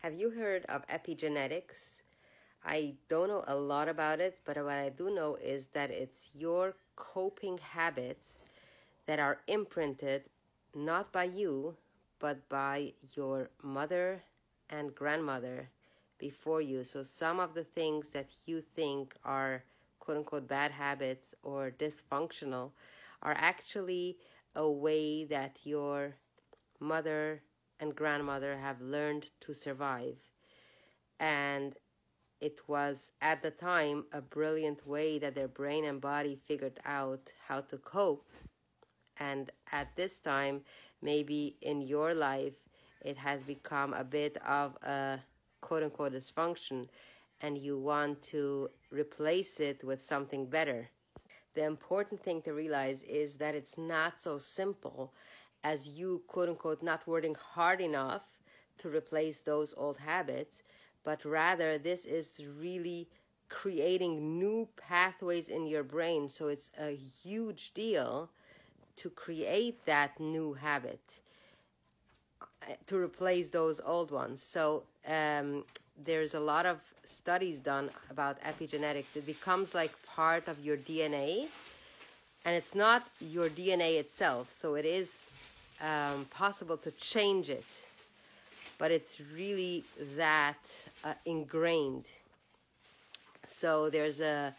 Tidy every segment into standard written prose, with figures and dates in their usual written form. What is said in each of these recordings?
Have you heard of epigenetics? I don't know a lot about it, but what I do know is that it's your coping habits that are imprinted not by you, but by your mother and grandmother before you. So some of the things that you think are quote unquote bad habits or dysfunctional are actually a way that your mother and grandmother have learned to survive. And it was at the time a brilliant way that their brain and body figured out how to cope. And at this time, maybe in your life, it has become a bit of a quote unquote dysfunction, and you want to replace it with something better. The important thing to realize is that it's not so simple as you, quote unquote, not working hard enough to replace those old habits, but rather this is really creating new pathways in your brain. So it's a huge deal to create that new habit to replace those old ones. So there's a lot of studies done about epigenetics. It becomes like part of your DNA, and it's not your DNA itself. So it is possible to change it, but it's really that ingrained. So there's a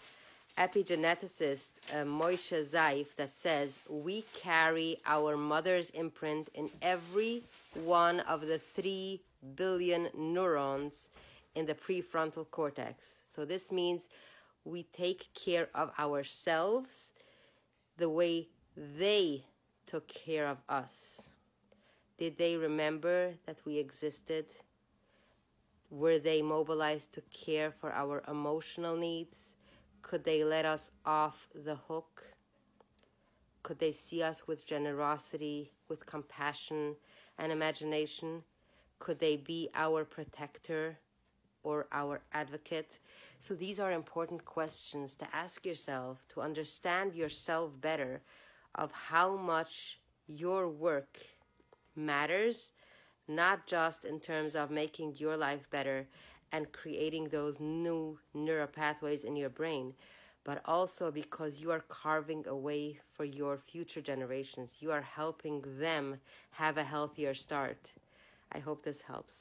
epigeneticist, Moshe Zeif, that says we carry our mother's imprint in every one of the 3 billion neurons in the prefrontal cortex. So this means we take care of ourselves the way they took care of us. Did they remember that we existed? Were they mobilized to care for our emotional needs? Could they let us off the hook? Could they see us with generosity, with compassion and imagination? Could they be our protector or our advocate? So these are important questions to ask yourself to understand yourself better, of how much your work matters, not just in terms of making your life better and creating those new neural pathways in your brain, but also because you are carving a way for your future generations. You are helping them have a healthier start. I hope this helps.